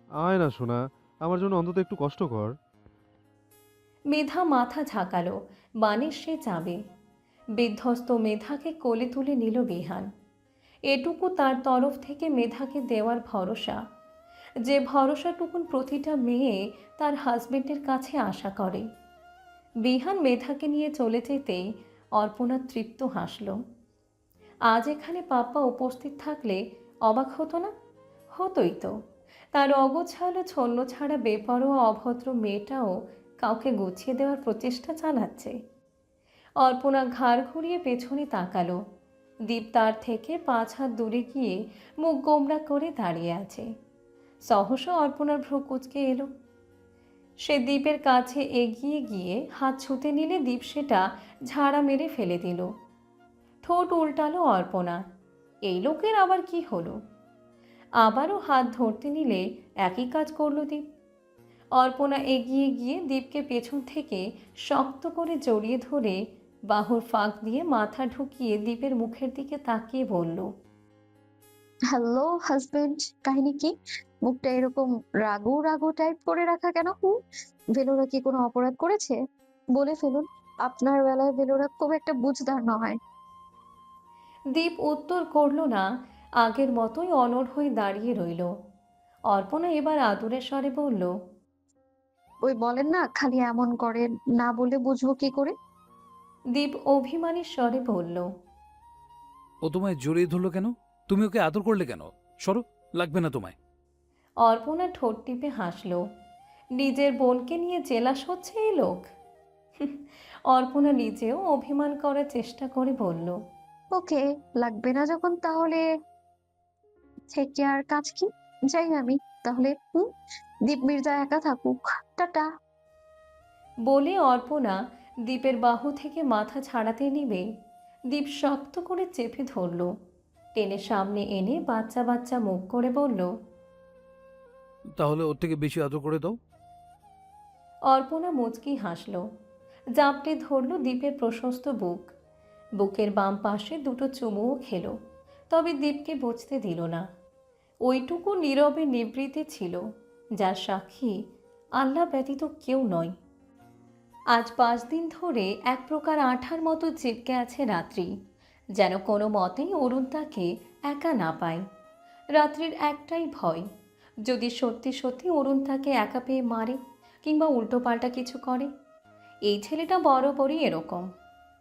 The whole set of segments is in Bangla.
আয় না সোনা, আমার জন্য অন্তত একটু কষ্ট কর। মেধা মাথা ঝাঁকালো, মানে সে যাবে। বিধ্বস্ত মেধাকে কোলে তুলে নিল বিহান। এটুকু তার তরফ থেকে মেধাকে দেওয়ার ভরসা, যে ভরসাটুকুন প্রতিটা মেয়ে তার হাজবেন্ডের কাছে আশা করে। বিহান মেধাকে নিয়ে চলে যেতেই অর্পণা তৃপ্ত হাসল। আজ এখানে পাপ্পা উপস্থিত থাকলে অবাক হতো না? হতোই তো। তার অগোছালো ছন্নছাড়া বেপরোয়া অভদ্র মেয়েটাও কাউকে গুছিয়ে দেওয়ার প্রচেষ্টা চালাচ্ছে। অর্পণা ঘাড় ঘুরিয়ে পেছনে তাকালো। দীপ তার থেকে 5 হাত দূরে গিয়ে মুখ গোমড়া করে দাঁড়িয়ে আছে। সহসা অর্পণার ভ্রু কুঁচকে এলো। সে দীপের কাছে এগিয়ে গিয়ে হাত ছুঁতে নিলে দীপ সেটা ঝাড়া মেরে ফেলে দিল। ঠোঁট উল্টালো অর্পণা। এই লোকের আবার কি হলো? আবারও হাত ধরতে নিলে একই কাজ করল দীপ। অর্পণা এগিয়ে গিয়ে দীপকে পেছন থেকে শক্ত করে জড়িয়ে ধরে বাহুর ফাঁক দিয়ে মাথা ঢুকিয়ে দীপের মুখের দিকে তাকিয়ে বলল, হ্যালো হাজবেন্ড, কাহিনী কি? মুখটা এরকম রাগু রাগু টাইপ করে রাখা কেন? ভেলোরা কি কোনো অপরাধ করেছে? বলে ফেলুন। আপনার বেলায় ভেলোরা খুব একটা বুঝদার নয়। দীপ উত্তর করল না। আগের মতোই অনড় হয়ে দাঁড়িয়ে রইল। অর্পণা এবার আদুরে স্বরে বলল, ওই বলেন না, খালি এমন করে, না বলে বুঝবো কি করে? দীপ অভিমানী স্বরে বলল, ও তোমায় জড়িয়ে ধরলো কেন? তুমি ওকে আদর করলে কেন? সরো, লাগবে না তোমায়। অর্পণা ঠোঁট টিপে হাসল। নিজের বোনকে নিয়ে জেলাস হচ্ছে এই লোক। অর্পণা নিজেও অভিমান করার চেষ্টা করে বলল, ওকে, লাগবে না যখন তাহলে থেকে আর কাজ কি? যাই আমি তাহলে। দীপ মির্জা একা থাকুক। টাটা। বলে অর্পণা দীপের বাহু থেকে মাথা ছাড়াতে নিবে দীপ শক্ত করে চেপে ধরল। টেনে সামনে এনে বাচ্চা বাচ্চা মুখ করে বলল, তাহলে ওর থেকে বেশি আদর করে দাও। অর্পণা মুচকি হাসল। জাপটে ধরল দীপের প্রশস্ত বুক। বুকের বাম পাশে দুটো চুমুও খেল। তবে দীপকে বুঝতে দিল না। ওইটুকু নীরবে নিবৃত্তি ছিল, যার সাক্ষী আল্লাহ ব্যতীত কেউ নয়। আজ 5 দিন ধরে এক প্রকার আঠার মতো চিপকে আছে রাত্রি, যেন কোনো মতেই অরুণ তাকে একা না পায়। রাত্রির একটাই ভয়, যদি সত্যি সত্যি অরুণ তাকে একা পেয়ে মারে কিংবা উল্টোপাল্টা কিছু করে। এই ছেলেটা বরাবরই এরকম।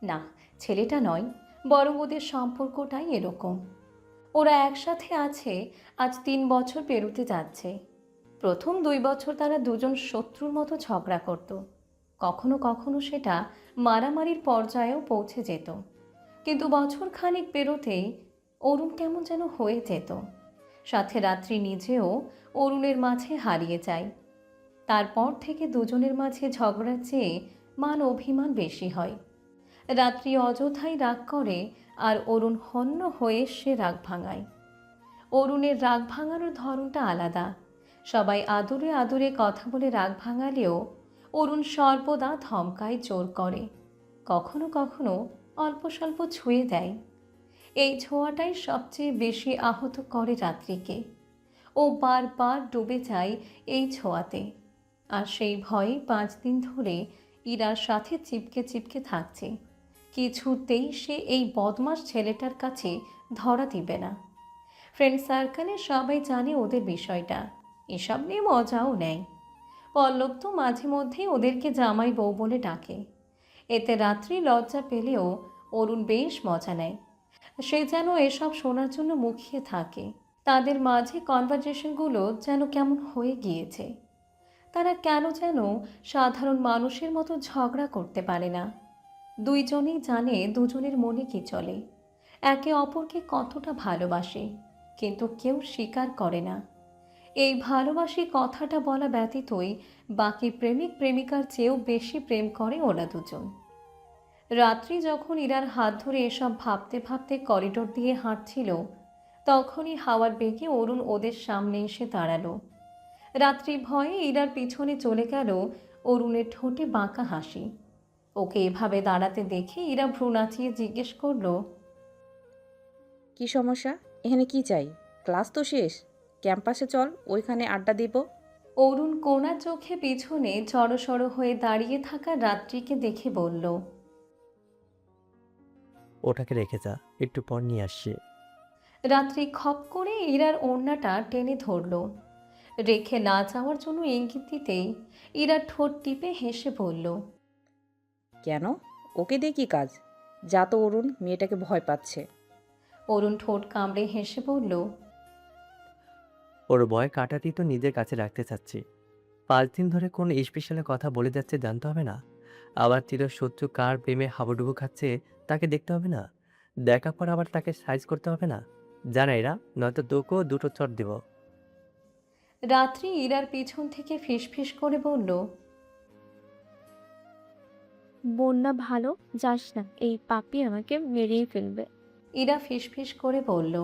না, ছেলেটা নয়, বরং ওদের সম্পর্কটাই এরকম। ওরা একসাথে আছে আজ 3 বছর পেরোতে যাচ্ছে। প্রথম 2 বছর তারা দুজন শত্রুর মতো ঝগড়া করত। কখনো কখনো সেটা মারামারির পর্যায়েও পৌঁছে যেত। কিন্তু বছর খানিক পেরোতেই অরুণ কেমন যেন হয়ে যেত। সাথে রাত্রি নিজেও অরুণের মাঝে হারিয়ে যায়। তারপর থেকে দুজনের মাঝে ঝগড়ার চেয়ে মান অভিমান বেশি হয়। রাত্রি অযথাই রাগ করে আর অরুণ হন্য হয়ে সে রাগ ভাঙায়। অরুণের রাগ ভাঙানোর ধরনটা আলাদা। সবাই আদরে আদরে কথা বলে রাগ ভাঙালেও অরুণ সর্বদা ধমকায়, জোর করে, কখনো কখনো অল্প স্বল্প ছুঁয়ে দেয়। এই ছোঁয়াটাই সবচেয়ে বেশি আহত করে রাত্রিকে। ও বারবার ডুবে যায় এই ছোঁয়াতে। আর সেই ভয়ে 5 দিন ধরে ইরার সাথে চিপকে চিপকে থাকছে। কিছুতেই সে এই বদমাস ছেলেটার কাছে ধরা দিবে না। ফ্রেন্ড সার্কেলে সবাই জানে ওদের বিষয়টা, এসব নিয়ে মজাও নেয়। পল্লব তো মাঝে মধ্যেই ওদেরকে জামাই বউ বলে ডাকে। এতে রাত্রি লজ্জা পেলেও অরুণ বেশ মজা নেয়। সে যেন এসব শোনার জন্য মুখিয়ে থাকে। তাদের মাঝে কনভারসেশনগুলো যেন কেমন হয়ে গিয়েছে। তারা কেন যেন সাধারণ মানুষের মতো ঝগড়া করতে পারে না। দুইজনেই জানে দুজনের মনে কি চলে, একে অপরকে কতটা ভালোবাসে, কিন্তু কেউ স্বীকার করে না। এই ভালোবাসি কথাটা বলা ব্যতীতই বাকি প্রেমিক প্রেমিকার চেয়েও বেশি প্রেম করে ওরা দুজন। রাত্রি যখন ইরার হাত ধরে এসব ভাবতে ভাবতে করিডোর দিয়ে হাঁটছিল, তখনই হাওয়ার বেগে অরুণ ওদের সামনে এসে দাঁড়ালো। রাত্রি ভয়ে ইরার পিছনে চলে গেল অরুণের ঠোঁটে বাঁকা হাসি। ওকে এভাবে দাঁড়াতে দেখে ইরা ভ্রু নাচিয়ে জিজ্ঞেস করলো, কি সমস্যা? এখানে কি চাই? ক্লাস তো শেষ। ক্যাম্পাসে চল, ওইখানে আড্ডা দিব। অরুণ কোনা চোখে পিছনে জড়সড় হয়ে দাঁড়িয়ে থাকা রাত্রিকে দেখে বলল। ওটাকে রেখে যা, একটু পর নিয়ে আসছি। রাত্রি খপ করে ইরার ওড়নাটা টেনে ধরল। রেখে না যাওয়ার জন্য ইঙ্গিত দিতেই ইরা ঠোঁট টিপে হেসে বলল। কেন? ওকে দিয়ে কি কাজ? যা তো অরুণ, মেয়েটাকে ভয় পাচ্ছে। অরুণ ঠোঁট কামড়ে হেসে বলল। ওর ভয় কাটাতেই তো নিজের কাছে রাখতে চাচ্ছি। 5 দিন ধরে কোন স্পেশালের কথা বলে যাচ্ছে জানতে হবে না? আবার চিরশত্রু কার প্রেমে হাবুডুবু খাচ্ছে তাকে দেখতে হবে না? দেখার পর আবার তাকে সাইজ করতে হবে না? জানা এরা, নয়তো তোকেও দুটো চট দিব। রাত্রি ইরার পিছন থেকে ফিসফিস করে বলল। বন্যা ভালো যাস না, এই পাপি আমাকে মেরেই ফেলবে। ইরা ফিসফিস করে বলল।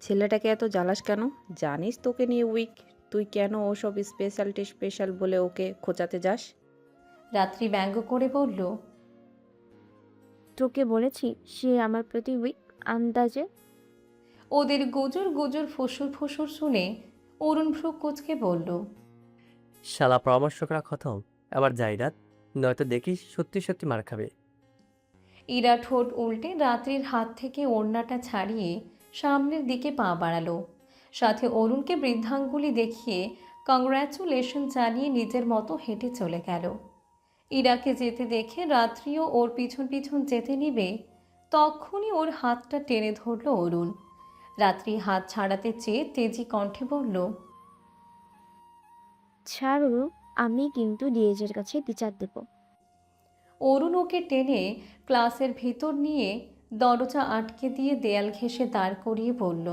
ছেলেটাকে এত জ্বালাস কেন? জানিস তোকে নিয়ে উইক। তুই কেন ওসব স্পেশাল বলে ওকে খোঁচাতে যাস? রাত্রি ব্যঙ্গ করে বলল। তোকে বলেছি সে আমার প্রতি উইক আন্দাজে। ওদের গুজর গুজর ফুসুর ফুসুর শুনে অরুণ ভ্রু কুঁচকে বলল। শালা পরামর্শ করা খতম, আবার যাই রাত, নয়তো দেখিস সত্যি সত্যি মার খাবে। ইরা ঠোঁট উল্টে রাত্রির হাত থেকে ওড়নাটা ছাড়িয়ে সামনের দিকে পা বাড়ালো। সাথে অরুণকে বৃদ্ধাঙ্গুলি দেখিয়ে কংগ্রাচুলেশন জানিয়ে নিজের মতো হেঁটে চলে গেল। ইরাকে যেতে দেখে রাত্রিও ওর পিছন পিছন যেতে নিবে, তখনই ওর হাতটা টেনে ধরল অরুণ। রাত্রি হাত ছাড়াতে চেয়ে তেজি কণ্ঠে বলল। ছাড়ু, আমি কিন্তু ডিএজের কাছে বিচার দেব। অরুণ ওকে টেনে ক্লাসের ভিতর নিয়ে দরজা আটকে দিয়ে দেয়াল ঘেঁষে দাঁড় করিয়ে বলল।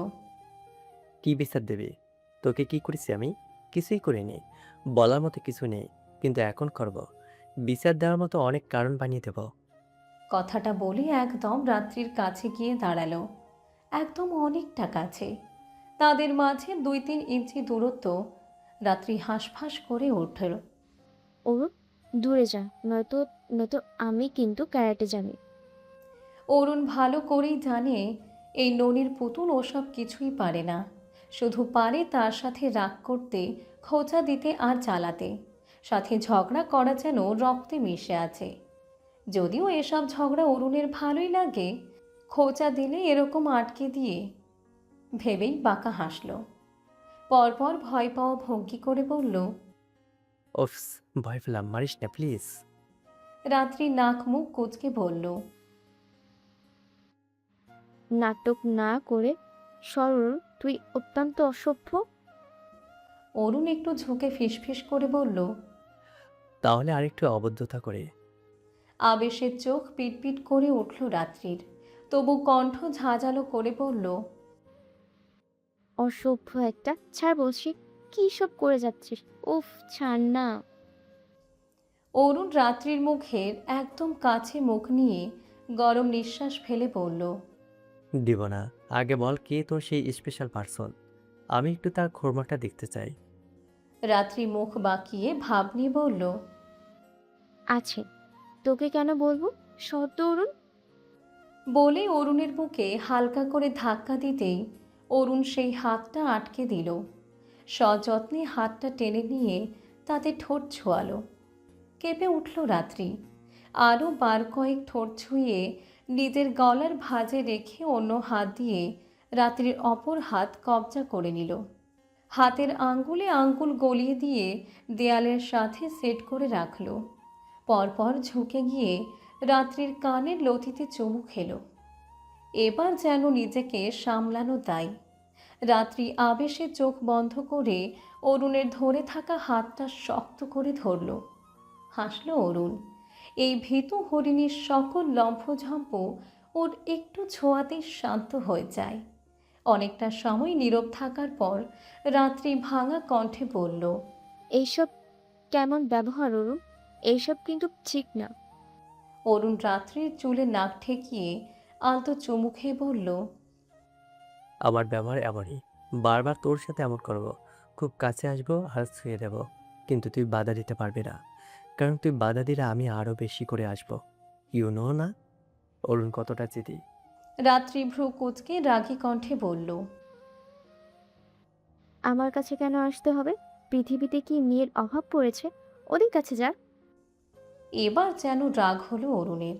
কি বিচার দেবে? তোকে কি করেছি আমি? কিছুই করিনি, বলার মতো কিছু নেই, কিন্তু এখন করব। বিচার দেওয়ার মতো অনেক কারণ বানিয়ে দেব। কথাটা বলে একদম রাত্রির কাছে গিয়ে দাঁড়ালো, একদম অনেকটা কাছে। তাদের মাঝে 2-3 ইঞ্চি দূরত্ব। রাত্রি হাঁসফাঁস করে উঠল। ও দূরে যা, নয়তো নয়তো আমি কিন্তু ক্যারাটে জানি। অরুণ ভালো করেই জানে এই ননির পুতুল ওসব কিছুই পারে না, শুধু পারে তার সাথে রাগ করতে, খোঁচা দিতে আর চালাতে। সাথে ঝগড়া করা যেন রক্তে মিশে আছে। যদিও এসব ঝগড়া অরুণের ভালোই লাগে, খোঁচা দিলে এরকম আটকে দিয়ে ভেবেই বাঁকা হাসল। পরপর ভয় পাওয়া ভঙ্গি করে বলল। ওফস, ভয় পেলাম, মারিস না প্লিজ। রাত্রি নাক মুখ কুঁচকে বলল। নাটক না করে সরল, তুই অত্যন্ত অসভ্য। অরুণ একটু ঝুঁকে ফিসফিস করে বলল। তাহলে আরেকটু অবদ্ধতা করে। আবেশের চোখ পিটপিট করে উঠল রাত্রির, তবু কণ্ঠ ঝাঁঝালো করে বলল। অসভ্য একটা, ছাড় বলছি। কি সব করে যাচ্ছিস? উফ, ছাড় না। অরুণ রাত্রির মুখের একদম কাছে মুখ নিয়ে গরম নিঃশ্বাস ফেলে বলল। দিব না, আগে বল কে তোর সেই স্পেশাল পার্সন? আমি একটু তার খোরমাটা দেখতে চাই। রাত্রি মুখ বাঁকিয়ে ভাব নিয়ে বলল। আছে। তোকে কেন বলবো? সত্য অরুণ। বলে অরুণের বুকে হালকা করে ধাক্কা দিতেই অরুণ সেই হাতটা আটকে দিল। সযত্নে হাতটা টেনে নিয়ে তাতে ঠোঁট ছোঁয়ালো। কেঁপে উঠল রাত্রি। আরও বার কয়েক ঠোঁট ছুঁয়ে নিজের গলার ভাঁজে রেখে অন্য হাত দিয়ে রাত্রির অপর হাত কবজা করে নিল। হাতের আঙ্গুলে আঙ্গুল গলিয়ে দিয়ে দেয়ালের সাথে সেট করে রাখল। পরপর ঝুঁকে গিয়ে রাত্রির কানের লতিতে চুমু খেল। এবার যেন নিজেকে সামলানো দায়। রাত্রি আবেশে চোখ বন্ধ করে অরুণের ধরে থাকা হাতটা শক্ত করে ধরল। হাসল অরুণ। এই ভীতু হরিণীর সকল লম্ফঝম্প ওর একটু ছোঁয়াতেই শান্ত হয়ে যায়। অনেকটা সময় নীরব থাকার পর রাত্রি ভাঙা কণ্ঠে বলল। এইসব কেমন ব্যবহার অরুণ? এইসব কিন্তু ঠিক না। অরুণ রাত্রির চুলে নাক ঠেকিয়ে আলতো চুমু খেয়ে বলল। আমার ব্যবহার এমনই, বারবার তোর সাথে এমন করব, খুব কাছে আসবো আর ছুঁয়ে দেব, কিন্তু তুই বাধা দিতে পারবি না, কারণ তুই বাধা দিলে আমি আরো বেশি করে আসবো। ইউ নো না অরুণ কতটা জেদি? রাত্রি ভ্রু কুঁচকে রাগী কণ্ঠে বলল। আমার কাছে কেন আসতে হবে? পৃথিবীতে কি মেয়ের অভাব পড়েছে? ওদের কাছে যা। এবার যেন রাগ হলো অরুণের।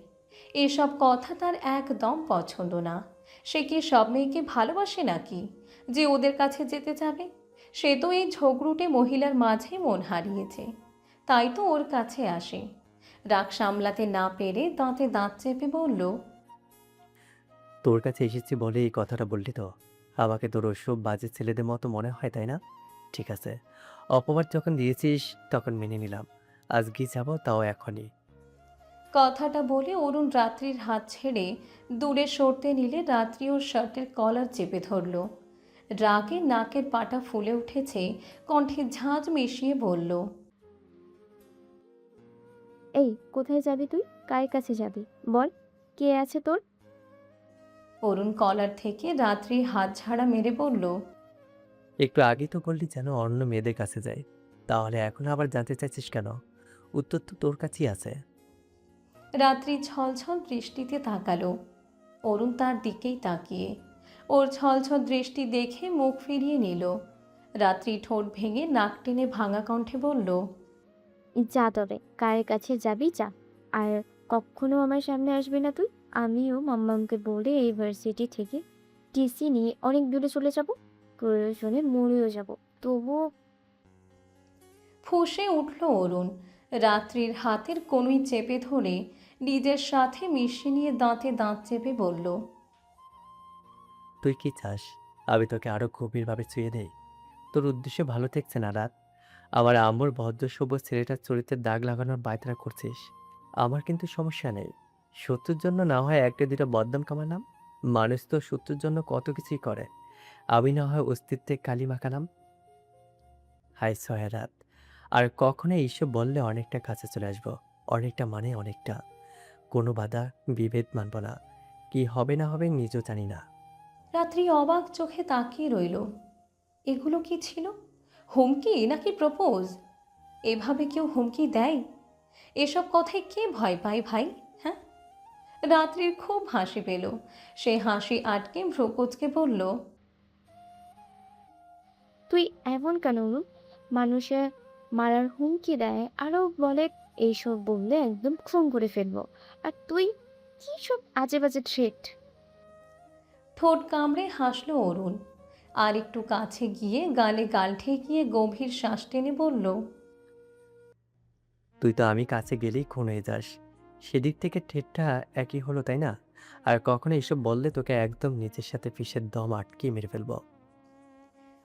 এসব কথা তার একদম পছন্দ না। সে কি সব মেয়েকে ভালোবাসে নাকি যে ওদের কাছে যেতে যাবে? সে তো এই ঝগড়ুটে মহিলার মাঝে মন হারিয়েছে, তাই তো ওর কাছে আসে। রাগ সামলাতে না পেরে দাঁতে দাঁত চেপে বলল, তোর কাছে এসেছি বলে এই কথাটা বললি তো? আমাকে তোর ওসব বাজে ছেলেদের মতো মনে হয়, তাই না? ঠিক আছে, অপবাদ যখন দিয়েছিস তখন মেনে নিলাম। আজকেই যাবো, তাও এখনই। কথাটা বলে অরুণ রাত্রির হাত ছেড়ে দূরে সরতে নিলে রাত্রি ওর শার্টের কলার চেপে ধরল। রাগে নাকের পাটা ফুলে উঠেছে, কণ্ঠে ঝাঁঝ মিশিয়ে বলল, এই, কোথায় যাবি তুই? কার কাছে যাবি? বল, কে আছে তোর? অরুণ কলার থেকে রাত্রির হাত ঝাড়া মেরে বলল, একটু আগেই তো বললি যেন অন্য মেয়েদের কাছে যাই, তাহলে এখন আবার জানতে চাইছিস কেন? উত্তর তো তোর কাছেই আছে। রাত্রি ছলছল দৃষ্টিতে তাকালো। অরুণ তার দিকেই তাকিয়ে ওর ছলছল দৃষ্টি দেখে মুখ ফিরিয়ে নিল। রাত্রি ঠোঁট ভেঙে নাক টেনে ভাঙা কণ্ঠে বলল, যা তবে, কার কাছে যাবি যা। আর কখনো আমার সামনে আসবি না তুই। আমিও মাম্মামকে বলে এই ভার্সিটি থেকে টিসি নিয়ে অনেক দূরে চলে যাব। প্রয়োজনে মরেও যাব, তবুও। ফুঁসে উঠল অরুণ। রাত্রির হাতের কনুই চেপে ধরে নিজের সাথে মিশিয়ে নিয়ে দাঁতে দাঁত চেপে বলল, তুই কি চাস আমি তোকে আরো গভীরভাবে ছুঁয়ে দেই? তোর উদ্দেশ্য ভালো দেখছে না রাত? আমার আম্মুর ভদ্র সভ্য ছেলেটার চরিত্রের দাগ লাগানোর বায়তারা করছিস। আমার কিন্তু সমস্যা নেই, শত্রুর জন্য না হয় একটা দুটা বদনাম কামালাম। মানুষ তো শত্রুর জন্য কত কিছুই করে, আমি না হয় অস্তিত্বে কালি মাখালাম। হাই সহেরাত, আর কখনো এইসব বললে অনেকটা কাছে চলে আসবো। অনেকটা মানে অনেকটা। কোনো বাধা বিভেদ মানব না। কি হবে না হবে নিজেও জানি না। রাত্রি অবাক চোখে তাকিয়ে রইল। এগুলো কি ছিল? হুমকি নাকি প্রপোজ? এভাবে কেউ হুমকি দেয়? এসব কথায় কে ভয় পায় ভাই? হ্যাঁ। রাত্রির খুব হাসি পেল। সে হাসি আটকে ভ্রুকুচকে বলল, তুই এমন কেন অনু? মানুষে মারার হুমকি দেয়, আরো বলে এইসব বললে একদম খুন করে ফেলবো। আর তুই কি সব আজে বাজে থ্রেট! ঠোঁট কামড়ে হাসল অরুণ। আর একটু কাছে গিয়ে গালে গাল ঠেকিয়ে গভীর শ্বাস টেনে বলল, তুই তো আমি কাছে গেলেই খুন হয়ে যাস। সেদিক থেকে ঠেটটা একই হলো, তাই না? আর কখনো এসব বললে তোকে একদম নিজের সাথে ফিসের দম আটকে মেরে ফেলবো।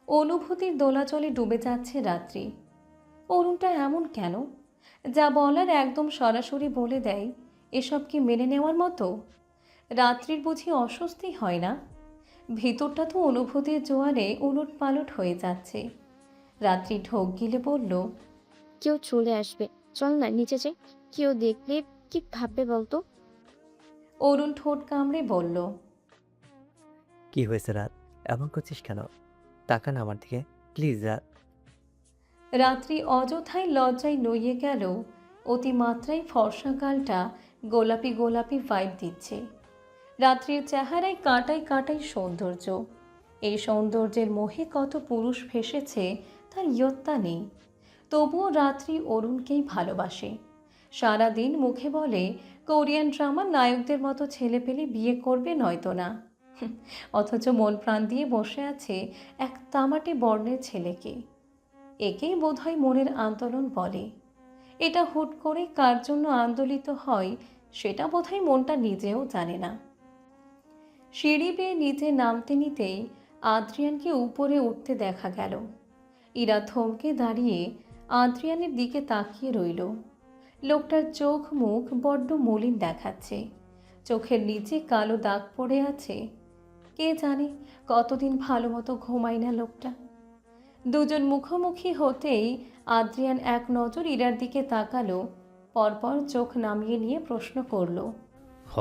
অনুভূতির দোলাচলে ডুবে যাচ্ছে রাত্রি। অরুণটা এমন কেন? যা বলার একদম সরাসরি বলে দেয়। এসব কি মেনে নেওয়ার মতো? রাত্রির বুঝি অস্বস্তি হয় না? ভিতরটা তো অনুভূতির জোয়ারে উলট পালট হয়ে যাচ্ছে। রাত্রি ঢোক গিলে বলল, কেউ চলে আসবে, চল না নিচে যাই। কেউ দেখলে কি ভাববে বলতো? অরুণ ঠোঁট কামড়ে বলল, কি হয়েছে রাত? এমন করছিস কেন? তাকান আমার দিকে প্লিজ রাত। রাত্রি অযথায় লজ্জায় নইয়ে গেল। অতিমাত্রায় ফর্সা গালটা গোলাপি গোলাপি ভাইব দিচ্ছে। রাত্রির চেহারায় কাঁটায় কাঁটায় সৌন্দর্য। এই সৌন্দর্যের মোহে কত পুরুষ ফেসেছে তার ইয়ত্তা নেই। তবুও রাত্রি অরুণকেই ভালোবাসে। সারাদিন মুখে বলে কোরিয়ান ড্রামার নায়কদের মতো ছেলে পেলে বিয়ে করবে, নয়তো না। অথচ মন প্রাণ দিয়ে বসে আছে এক তামাটে বর্ণের ছেলেকে। একেই বোধহয় মনের আন্দোলন বলে। এটা হুট করে কার জন্য আন্দোলিত হয় সেটা বোধহয় মনটা নিজেও জানে না। সিঁড়ি বেয়ে নিচে নামতে নিতেই আদ্রিয়ানকে উপরে উঠতে দেখা গেল। ইরা থমকে দাঁড়িয়ে আদ্রিয়ানের দিকে তাকিয়ে রইল। লোকটার চোখ মুখ বড্ড মলিন দেখাচ্ছে। চোখের নিচে কালো দাগ পড়ে আছে। কে জানে কতদিন ভালো মতো ঘুমায় না লোকটা। দুজন মুখোমুখি হতেই আদ্রিয়ান এক নজর ইরার দিকে তাকালো, পরপর চোখ নামিয়ে নিয়ে প্রশ্ন করল।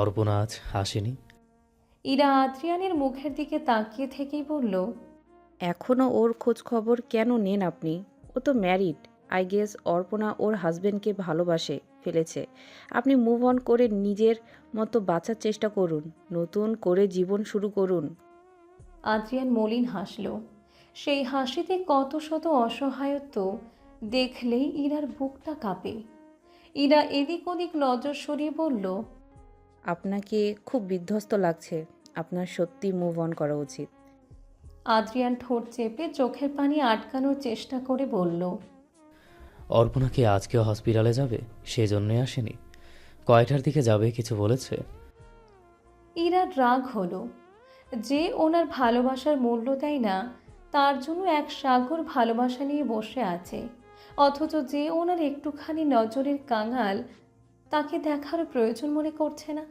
অর্পণা আজ আসেনি? ইরা আদ্রিয়ানের মুখের দিকে তাকিয়ে থেকেই বলল, এখনো ওর খোঁজ খবর কেন নেন আপনি? ও তো ম্যারিড। আই গেস অর্পণা ওর হাজবেন্ডকে ভালোবাসে ফেলেছে। আপনি মুভ অন করে নিজের মতো বাঁচার চেষ্টা করুন, নতুন করে জীবন শুরু করুন। আদ্রিয়ান মলিন হাসল। সেই হাসিতে কত শত অসহায়ত্ব দেখলেই ইরার বুকটা কাঁপে। ইরা এদিক ওদিক নজর সরিয়ে বলল, আপনাকে খুব বিধ্বস্ত লাগছে। আপনার সত্যি মুভ অন করা উচিত। আদ্রিয়ান ঠোঁট চেপে চোখের পানি আটকানোর চেষ্টা করে বলল, অর্পণা কি আজকেও হসপিটালে যাবে? সেজন্যই আসেনি। কয়টার দিকে যাবে কিছু বলেছে? ইরার রাগ হলো। যে ওনার ভালোবাসার মূল্য দেয় না, তার জন্য এক সাগর ভালোবাসা নিয়ে বসে আছে, অথচ যে ওনার একটুখানি নজরের কাঙাল, তাকে দেখার প্রয়োজন মনে করছে না।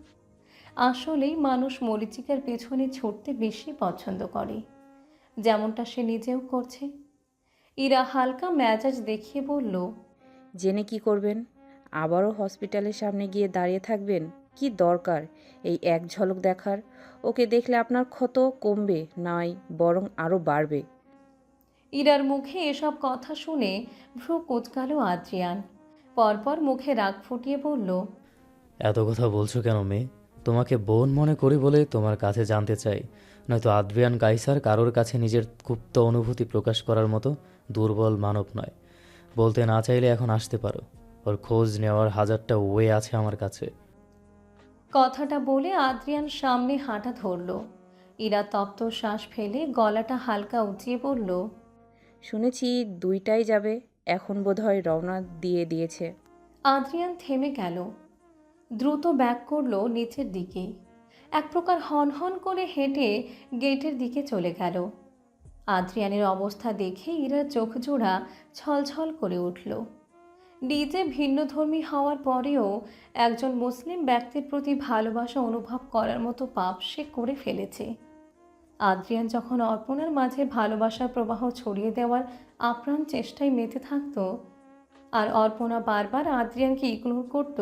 আসলেই মানুষ মরীচিকার পেছনে ছুটতে বেশি পছন্দ করে, যেমনটা সে নিজেও করছে। ইরা হালকা মেজাজ দেখিয়ে বলল, জেনে কি করবেন? আবারও হসপিটালের সামনে গিয়ে দাঁড়িয়ে থাকবেন? কি দরকার এই এক ঝলক দেখার? ওকে দেখলে আপনার ক্ষত কমবে নয়, বরং আরও বাড়বে। ইরার মুখে এসব কথা শুনে ভ্রু কুঁচকাল আদ্রিয়ান। পরপর মুখে রাগ ফুটিয়ে বলল, এত কথা বলছো কেন মেয়ে? তোমাকে বোন মনে করি বলে তোমার কাছে জানতে চাই, নয়তো আদ্রিয়ান কাইসার কারোর কাছে নিজের গুপ্ত অনুভূতি প্রকাশ করার মতো দুর্বল মানব নয়। বলতে না চাইলে এখন আসতে পারো, ওর খোঁজ নেওয়ার হাজারটা ওয়ে আছে আমার কাছে। কথাটা বলে আদ্রিয়ান সামনে হাঁটা ধরল। ইরা তপ্ত শ্বাস ফেলে গলাটা হালকা উঁচিয়ে বলল, শুনেছি দুইটাই যাবে, এখন বোধহয় রওনা দিয়ে দিয়েছে। আদ্রিয়ান থেমে গেল, দ্রুত ব্যাক করলো নিচের দিকে। এক প্রকার হনহন করে হেঁটে গেটের দিকে চলে গেল। আদ্রিয়ানের অবস্থা দেখে ইরার চোখ জোড়া ছলছল করে উঠল। নিজে ভিন্নধর্মী হওয়ার পরেও একজন মুসলিম ব্যক্তির প্রতি ভালোবাসা অনুভব করার মতো পাপ সে করে ফেলেছে। আদ্রিয়ান যখন অর্পণার মাঝে ভালোবাসার প্রবাহ ছড়িয়ে দেওয়ার আপ্রাণ চেষ্টায় মেতে থাকত, আর অর্পণা বারবার আদ্রিয়ানকে ইগনোর করত,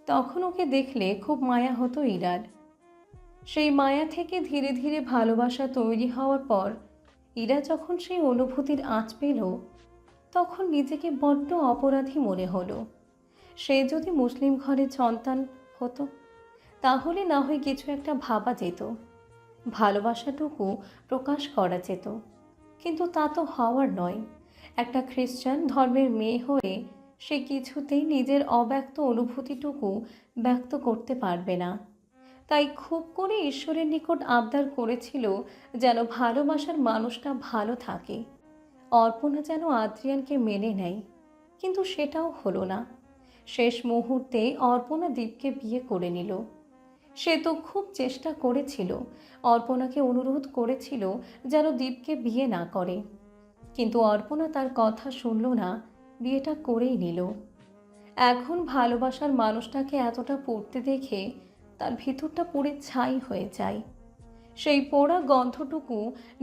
তখন ওকে দেখলে খুব মায়া হতো ইরার। সেই মায়া থেকে ধীরে ধীরে ভালোবাসা তৈরি হওয়ার পর ইরা যখন সেই অনুভূতির আঁচ পেল, তখন নিজেকে বড্ড অপরাধী মনে হলো। সে যদি মুসলিম ঘরের সন্তান হতো, তাহলে না হয় কিছু একটা ভাবা যেত, ভালোবাসাটুকু প্রকাশ করা যেত। কিন্তু তা তো হওয়ার নয়। একটা খ্রিস্টান ধর্মের মেয়ে হয়ে সে কিছুতেই নিজের অব্যক্ত অনুভূতিটুকু ব্যক্ত করতে পারবে না। তাই খুব করে ঈশ্বরের নিকট আবদার করেছিল যেন ভালোবাসার মানুষটা ভালো থাকে, অর্পণা যেন আদ্রিয়ানকে মেনে নেয়। কিন্তু সেটাও হলো না। শেষ মুহূর্তে অর্পণা দীপকে বিয়ে করে নিল। সে তো খুব চেষ্টা করেছিল, অর্পণাকে অনুরোধ করেছিল যেন দীপকে বিয়ে না করে, কিন্তু অর্পণা তার কথা শুনল না, বিয়েটা করেই নিল। এখন ভালোবাসার মানুষটাকে এতটা পড়তে দেখে তার ভিতরটা পুড়ে ছাই হয়ে যায়। সেই পোড়া গন্ধটুকু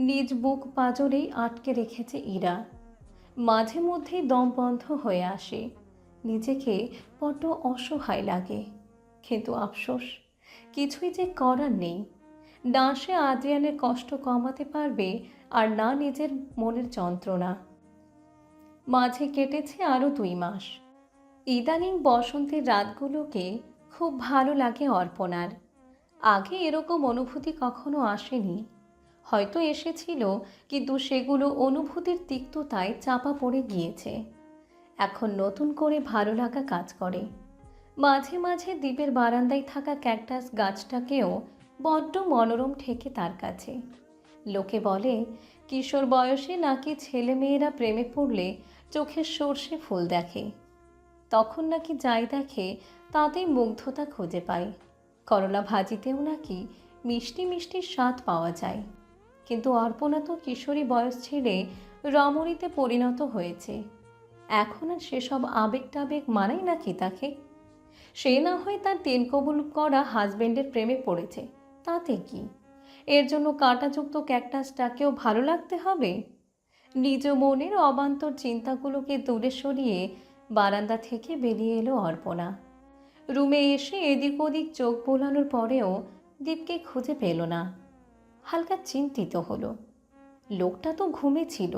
নিজ বুক পাঁজরেই আটকে রেখেছে ইরা। মাঝে মধ্যেই দম বন্ধ হয়ে আসে, নিজেকে বড্ড অসহায় লাগে। কিন্তু আফসোস, কিছুই যে করার নেই। না সে আদ্রিয়ানের কষ্ট কমাতে পারবে, আর না নিজের মনের যন্ত্রণা। মাঝে কেটেছে আরও 2 মাস। ইদানিং বসন্তের রাতগুলোকে খুব ভালো লাগে অর্পণার। আগে এরকম অনুভূতি কখনো আসেনি। হয়তো এসেছিল, কিন্তু সেগুলো অনুভূতির তিক্ততায় চাপা পড়ে গিয়েছে। এখন নতুন করে ভালো লাগা কাজ করে। মাঝে মাঝে দ্বীপের বারান্দায় থাকা ক্যাকটাস গাছটাকেও বড্ড মনোরম ঠেকে তার কাছে। লোকে বলে কিশোর বয়সে নাকি ছেলেমেয়েরা প্রেমে পড়লে চোখের সর্ষে ফুল দেখে, তখন নাকি যাই দেখে তাতেই মুগ্ধতা খুঁজে পায়। করলা ভাজিতেও নাকি মিষ্টি মিষ্টি স্বাদ পাওয়া যায়। কিন্তু অর্পণা তো কিশোরী বয়স ছেড়ে রমণীতে পরিণত হয়েছে। এখন আর সেসব আবেগ টাবেগ মানাই নাকি তাকে? সে না হয় তার তেনকবুল করা হাজবেন্ডের প্রেমে পড়েছে, তাতে কি? এর জন্য কাঁটাযুক্ত ক্যাকটাসটাকেও ভালো লাগতে হবে? নিজ মনের অবান্তর চিন্তাগুলোকে দূরে সরিয়ে বারান্দা থেকে বেরিয়ে এলো অর্পণা। রুমে এসে এদিক ওদিক চোখ বোলানোর পরেও দীপকে খুঁজে পেল না। হালকা চিন্তিত হলো। লোকটা তো ঘুমেছিল,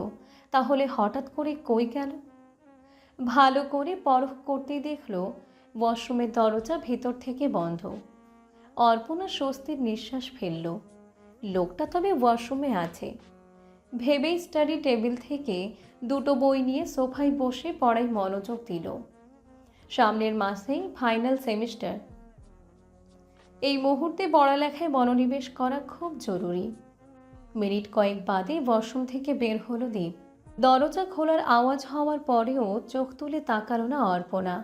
তাহলে হঠাৎ করে কই গেল? ভালো করে পরখ করতেই দেখলো ওয়াশরুমের দরজা ভেতর থেকে বন্ধ। অর্পণা স্বস্তির নিঃশ্বাস ফেলল। লোকটা তবে ওয়াশরুমে আছে। ভেবেই স্টাডি টেবিল থেকে দুটো বই নিয়ে সোফায় বসে পড়ায় মনোযোগ দিল। সামনের মাসেই ফাইনাল সেমিস্টার। এই মুহূর্তে পড়ালেখায় মনোনিবেশ করা খুব জরুরি। মিনিট কয়েক বাদে ওয়াশরুম থেকে বের হলো দীপ। দরজা খোলার আওয়াজ হওয়ার পরেও চোখ তুলে তাকালো না অর্পণা।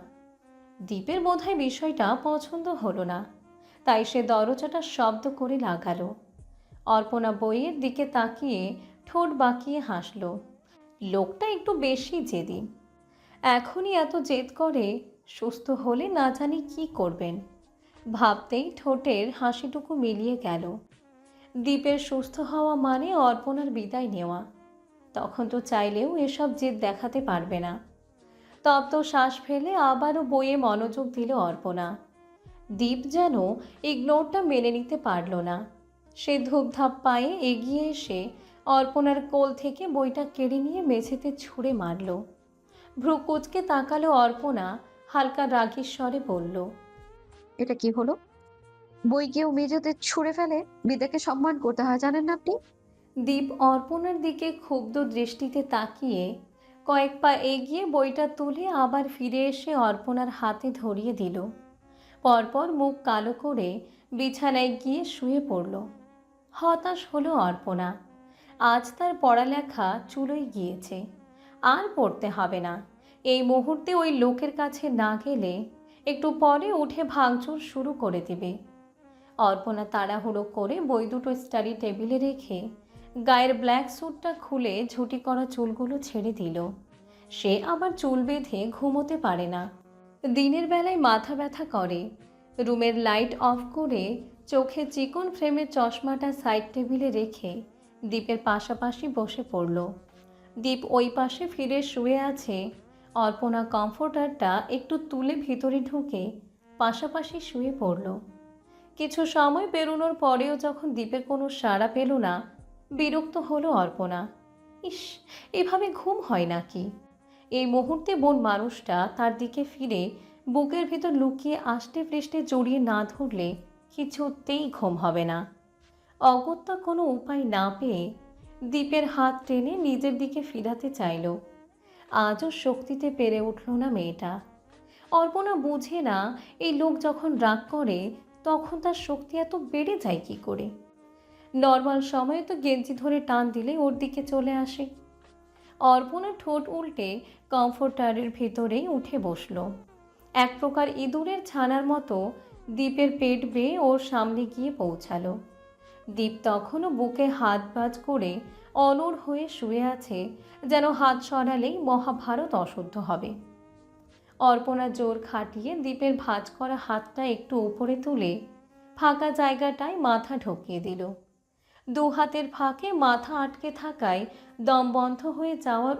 দীপের বোধহয় বিষয়টা পছন্দ হলো না, তাই সে দরজাটা শব্দ করে লাগালো। অর্পণা বইয়ের দিকে তাকিয়ে ঠোঁট বাঁকিয়ে হাসল। লোকটা একটু বেশি জেদি। এখনই এত জেদ করে, সুস্থ হলে না জানি কি করবেন। ভাবতেই ঠোঁটের হাসিটুকু মিলিয়ে গেল। দীপের সুস্থ হওয়া মানে অর্পণার বিদায় নেওয়া। তখন তো চাইলেও এসব জেদ দেখাতে পারবে না। তপ্ত শ্বাস ফেলে আবারও বইয়ে মনোযোগ দিল অর্পণা। দীপ যেন ইগনোরটা মেনে নিতে পারল না। সে ধূপধাপ পায়ে এগিয়ে এসে অর্পণার কোল থেকে বইটা কেড়ে নিয়ে মেঝেতে ছুঁড়ে মারল। ভ্রু কুঁচকে তাকালো অর্পণা, হালকা রাগীর স্বরে বলল, এটা কি হলো? বই কেউ মেঝেতে ছুঁড়ে ফেলে, বিদ্যাকে সম্মান করতে হয়, জানেন না আপনি? দীপ অর্পণার দিকে ক্ষুব্ধ দৃষ্টিতে তাকিয়ে কয়েক পা এগিয়ে বইটা তুলে আবার ফিরে এসে অর্পণার হাতে ধরিয়ে দিল। পরপর মুখ কালো করে বিছানায় গিয়ে শুয়ে পড়ল। হতাশ হলো অর্পণা। আজ তার পড়ালেখা চুলোয় গিয়েছে, আর পড়তে হবে না। এই মুহূর্তে ওই লোকের কাছে না গেলে একটু পরে উঠে ভাঙচুর শুরু করে দিবে। অর্পণা তাড়াহুড়ো করে বই দুটো স্টাডি টেবিলে রেখে গায়ের ব্ল্যাক স্যুটটা খুলে ঝুঁটি করা চুলগুলো ছেড়ে দিল। সে আবার চুল বেঁধে ঘুমোতে পারে না। দিনের বেলায় মাথা ব্যথা করে। রুমের লাইট অফ করে চোখে চিকন ফ্রেমের চশমাটা সাইড টেবিলে রেখে দীপের পাশাপাশি বসে পড়ল। দীপ ওই পাশে ফিরে শুয়ে আছে। অর্পণা কমফোর্টারটা একটু তুলে ভিতরে ঢুকে পাশাপাশি শুয়ে পড়ল। কিছু সময় পেরোনোর পরেও যখন দীপের কোনো সাড়া পেল না, বিরক্ত হলো অর্পণা। ইস, এভাবে ঘুম হয় নাকি? এই মুহূর্তে বোন মানুষটা তার দিকে ফিরে বুকের ভিতর লুকিয়ে আষ্টে পৃষ্ঠে জড়িয়ে না ধরলে কিছুতেই ঘুম হবে না। অগত্যা কোনো উপায় না পেয়ে দীপের হাত টেনে নিজের দিকে ফিরাতে চাইল। আজও শক্তিতে পেরে উঠল না মেয়েটা। অর্পণা বুঝে না, এই লোক যখন রাগ করে তখন তার শক্তি এত বেড়ে যায় কি করে। নর্মাল সময়ে তো গেঞ্জি ধরে টান দিলে ওর দিকে চলে আসে। অর্পণা ঠোঁট উল্টে কমফোর্টারের ভিতরেই উঠে বসল। এক প্রকার ইঁদুরের ছানার মতো দীপের পেট বেয়ে ওর সামনে গিয়ে পৌঁছালো। দীপ তখনও বুকে হাত বাজ করে অনড় হয়ে শুয়ে আছে, যেন হাত সরালেই মহাভারত অশুদ্ধ হবে। অর্পণা জোর খাটিয়ে দীপের ভাঁজ করা হাতটা একটু উপরে তুলে ফাঁকা জায়গাটায় মাথা ঢুকিয়ে দিল। দু হাতের ফাঁকে মাথা আটকে থাকায় দম বন্ধ হয়ে যাওয়ার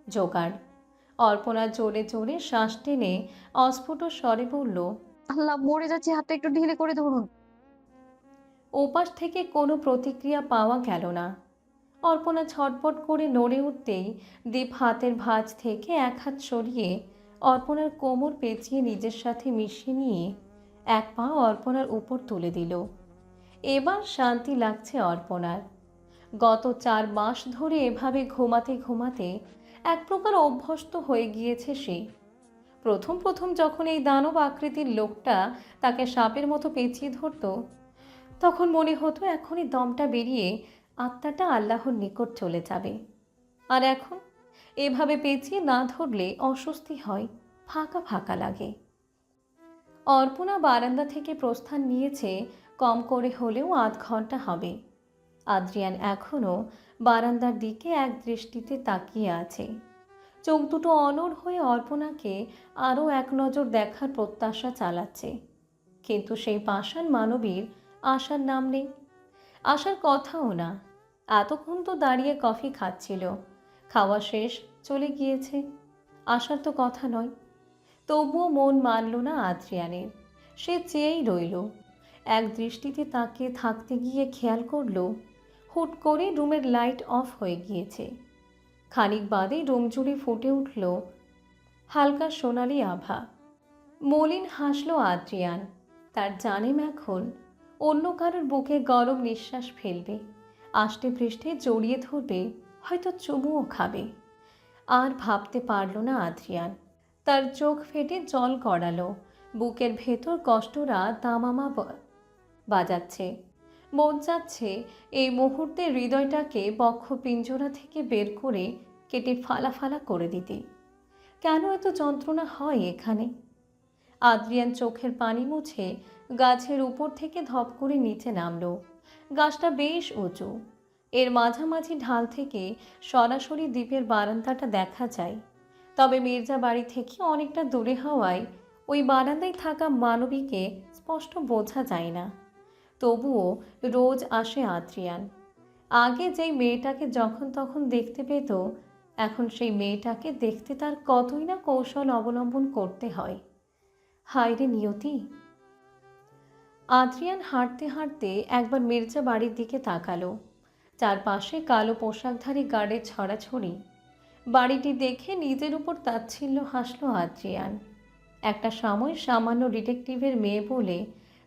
জোগাড়। অর্পণা জোরে জোরে শ্বাস টেনে অস্ফুট স্বরে বলল, আল্লাহ, মরে যাচ্ছি, হাতটা একটু ঢিলে করে ধরুন। ওপাশ থেকে কোনো প্রতিক্রিয়া পাওয়া গেল না। অর্পণা ছটপট করে নড়ে উঠতেই দীপ হাতের ভাঁজ থেকে এক হাত সরিয়ে অর্পণার কোমর পেঁচিয়ে নিজের সাথে মিশিয়ে নিয়ে এক পা অর্পণার উপর তুলে দিল। এবার শান্তি লাগছে অর্পণার। গত 4 মাস ধরে এভাবে ঘুমাতে ঘুমাতে এক প্রকার অভ্যস্ত হয়ে গিয়েছে সে। প্রথম প্রথম যখন এই দানব আকৃতির লোকটা তাকে সাপের মতো পেঁচিয়ে ধরত, তখন মনে হতো এখনই দমটা বেরিয়ে আত্মাটা আল্লাহর নিকট চলে যাবে। আর এখন এভাবে পেঁচিয়ে না ধরলে অস্বস্তি হয়, ফাঁকা ফাঁকা লাগে। অর্পণা বারান্দা থেকে প্রস্থান নিয়েছে কম করে হলেও আধ ঘন্টা হবে। আদ্রিয়ান এখনও বারান্দার দিকে এক দৃষ্টিতে তাকিয়ে আছে। চোখ দুটো অনড় হয়ে অর্পণাকে আরও এক নজর দেখার প্রত্যাশা চালাচ্ছে। কিন্তু সেই পাষাণ মানবীর আসার নাম নেই, আসার কথাও না। এতক্ষণ তো দাঁড়িয়ে কফি খাচ্ছিল, খাওয়া শেষ, চলে গিয়েছে। আসার তো কথা নয়। তবুও মন মানল না আদ্রিয়ানের। সে চেয়েই রইল। এক দৃষ্টিতে তাকিয়ে থাকতে গিয়ে খেয়াল করল হুট করে রুমের লাইট অফ হয়ে গিয়েছে। খানিক বাদে রুম জুড়ে ফুটে উঠল হালকা সোনালি আভা। মলিন হাসল আদ্রিয়ান। তার জানেম এখন অন্য কারোর বুকে গরম নিঃশ্বাস ফেলবে আষ্টে পৃষ্ঠে জড়িয়ে ধরবে, হয়তো চুমুও খাবে। আর ভাবতে পারল না আদ্রিয়ান। তার চোখ ফেটে জল গড়ালো, বুকের ভেতর কষ্টরা দামামা বাজাচ্ছে। মন যাচ্ছে এই মুহূর্তে হৃদয়টাকে বক্ষ পিঞ্জরা থেকে বের করে কেটে ফালা ফালা করে দিতে। কেন এত যন্ত্রণা হয় এখানে? আদ্রিয়ান চোখের পানি মুছে গাছের উপর থেকে ধপ করে নিচে নামলো। গাছটা বেশ উঁচু, এর মাঝামাঝি ঢাল থেকে সরাসরি দ্বীপের বারান্দাটা দেখা যায়। তবে মির্জা বাড়ি থেকে অনেকটা দূরে হওয়ায় ওই বারান্দায় থাকা মানবীকে স্পষ্ট বোঝা যায় না। তবুও রোজ আসে আদ্রিয়ান। আগে যেই মেয়েটাকে যখন তখন দেখতে পেত, এখন সেই মেয়েটাকে দেখতে তার কতই না কৌশল অবলম্বন করতে হয়। হায় রে নিয়তি! আদ্রিয়ান হাঁটতে হাঁটতে একবার মির্জা বাড়ির দিকে তাকালো। চারপাশে কালো পোশাকধারী গার্ডের ছড়াছড়ি। বাড়িটি দেখে নিজের উপর তাচ্ছিল্য হাসল আদ্রিয়ান। একটা সময় সামান্য ডিটেকটিভের মেয়ে বলে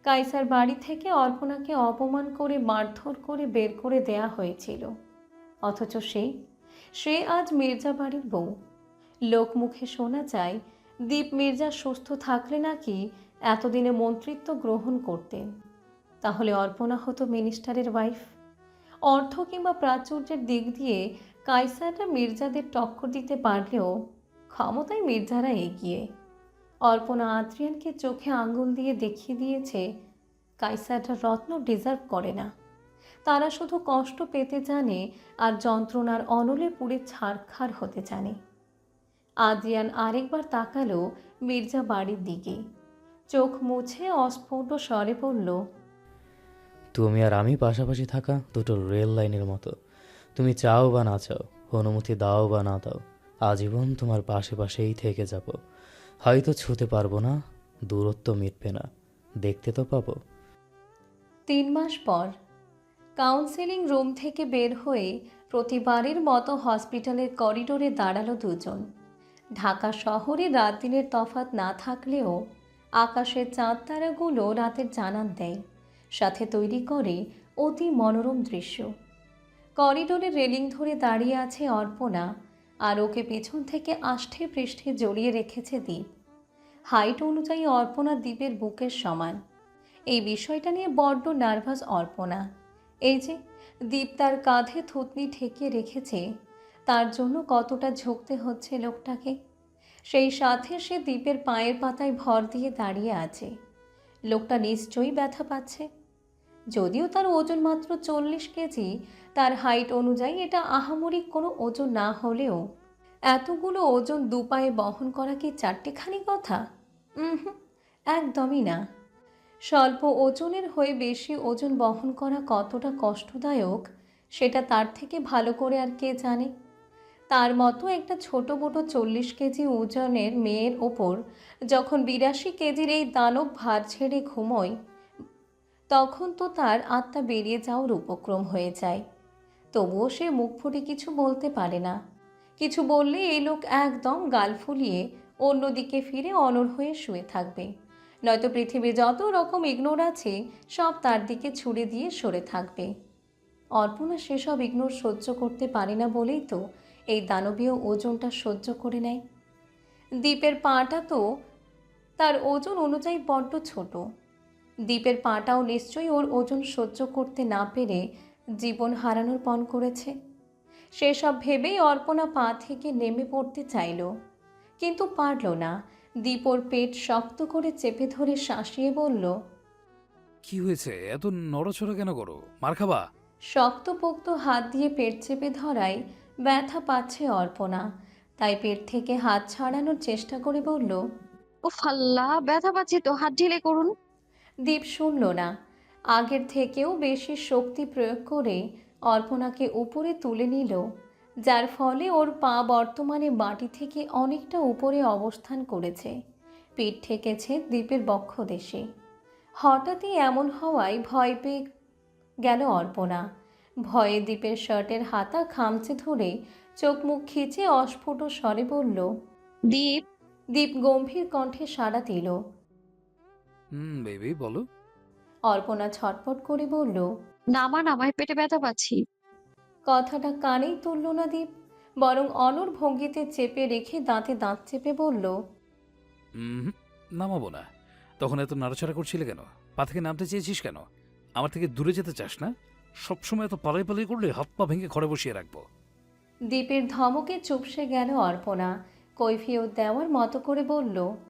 কাইসার বাড়ি থেকে অর্পণাকে অপমান করে মারধর করে বের করে দেয়া হয়েছিল, অথচ সে আজ মির্জা বাড়ির বউ। লোকমুখে শোনা যায় দীপ মির্জা সুস্থ থাকলে নাকি এতদিনে মন্ত্রিত্ব গ্রহণ করতেন। তাহলে অর্পণা হতো মিনিস্টারের ওয়াইফ। অর্থ কিংবা প্রাচুর্যের দিক দিয়ে কাইসাররা মির্জাদের টক্কর দিতে পারলেও ক্ষমতায় মির্জারা এগিয়ে। অর্পণা আদ্রিয়ানকে চোখে আঙ্গুল দিয়ে দেখিয়ে দিয়েছে কাইসাররা রত্ন ডিজার্ভ করে না। তারা শুধু কষ্ট পেতে জানে আর যন্ত্রণার অনলে পুড়ে ছারখার হতে জানে। আদ্রিয়ান আরেকবার তাকালো মির্জা বাড়ির দিকে, চোখ মুছে অস্ফুট স্বরে বলল, তুমি আর আমি পাশাপাশি থাকা দুটো রেল লাইনের মতো। তুমি চাও বা না চাও, অনুমতি দাও বা না দাও, আজীবন তোমার পাশে পাশেই থেকে যাব। হয়তো ছুতে পারবো না, দূরত্ব মিটবে না, দেখতে তো পাবো। 3 মাস পর কাউন্সেলিং রুম থেকে বের হয়ে প্রতিবারের মতো হসপিটালের করিডোরে দাঁড়ালো দুজন। ঢাকা শহরে রাত দিনের তফাৎ না থাকলেও আকাশের চাঁদ তারাগুলো রাতের জানান দেয়, সাথে তৈরি করে অতি মনোরম দৃশ্য। করিডোরের রেলিং ধরে দাঁড়িয়ে আছে অর্পণা, আর ওকে পেছন থেকে আষ্ঠে পৃষ্ঠে জড়িয়ে রেখেছে দীপ। হাইট অনুযায়ী অর্পণা দীপের বুকের সমান। এই বিষয়টা নিয়ে বড্ড নার্ভাস অর্পণা। এই যে দীপ তার কাঁধে থুতনি ঠেকিয়ে রেখেছে, তার জন্য কতটা ঝুঁকতে হচ্ছে লোকটাকে। সেই সাথে সে দীপের পায়ের পাতায় ভর দিয়ে দাঁড়িয়ে আছে। লোকটা নিশ্চয়ই ব্যথা পাচ্ছে। যদিও তার ওজন মাত্র 40 কেজি, তার হাইট অনুযায়ী এটা আহামরি কোনো ওজন না হলেও এতগুলো ওজন দুপায়ে বহন করা কি চারটেখানি কথা? একদমই না। স্বল্প ওজনের হয়ে বেশি ওজন বহন করা কতটা কষ্টদায়ক সেটা তার থেকে ভালো করে আর কে জানে। তার মতো একটা ছোট মোটো 40 কেজি ওজনের মেয়ের ওপর যখন 82 কেজির এই দানব ভার ছেড়ে ঘুমোয়, তখন তো তার আত্মা বেরিয়ে যাওয়ার উপক্রম হয়ে যায়। তবুও সে মুখ ফুটে কিছু বলতে পারে না। কিছু বললে এই লোক একদম গাল ফুলিয়ে অন্যদিকে ফিরে অনড় হয়ে শুয়ে থাকবে, নয়তো পৃথিবী যত রকম ইগনোর আছে সব তার দিকে ছুড়ে দিয়ে সরে থাকবে। অর্পণা সেসব ইগনোর সহ্য করতে পারে না বলেই তো এই দানবীয় ওজনটা সহ্য করে নেয়। দ্বীপের পাটা তো তার ওজন অনুযায়ী বড্ড ছোট। দ্বীপের পাটাও নিশ্চয়ই ওর ওজন সহ্য করতে না পেরে জীবন হারানোর পণ করেছে। সেসব ভেবেই অর্পণা পা থেকে নেমে পড়তে চাইল, কিন্তু পারল না। দীপ ওর পেট শক্ত করে চেপে ধরে শাসিয়ে বলল, কি হয়েছে? এত নড়াচড়া কেন করো? মার খাবা? শক্তপোক্ত হাত দিয়ে পেট চেপে ধরায় ব্যথা পাচ্ছে অর্পণা, তাই পেট থেকে হাত ছাড়ানোর চেষ্টা করে বলল, ও ফাল্লা, ব্যথা পাচ্ছি তো, হাত ঢিলে করুন। দীপ শুনল না। আগের থেকেও বেশি শক্তি প্রয়োগ করে অর্পণাকে উপরে তুলে নিল, যার ফলে ওর পা বর্তমানে মাটি থেকে অনেকটা উপরে অবস্থান করেছে। পিঠ ঠেকেছে দ্বীপের বক্ষদেশে। হঠাৎই এমন হওয়ায় ভয় পেয়ে গেল অর্পণা। ভয়ে দ্বীপের শার্টের হাতা খামচে ধরে চোখ মুখ খিচে অস্ফুট স্বরে বলল, দীপ। দীপ গম্ভীর কণ্ঠে সাড়া দিল। বেবি বলো। অর্পণা ছটপট করে বলল, নামান, আমায় পেটে ব্যথা পাচ্ছি। কথাটা কানেই তুলল না দীপ, বরং অনড় ভঙ্গিতে চেপে রেখে দাঁতে দাঁত চেপে বলল, নামাবো না। তখন এত নাড়াচাড়া করছিলে কেন? পা থেকে নামতে চেয়েছিস কেন? আমার থেকে দূরে যেতে চাস না? সবসময় এত পালাই পালাই করলে হাত পা ভেঙে ঘরে বসিয়ে রাখবো। দীপের ধমকে চুপসে গেল অর্পণা। কৈফিয়ত দেওয়ার মতো করে বলল,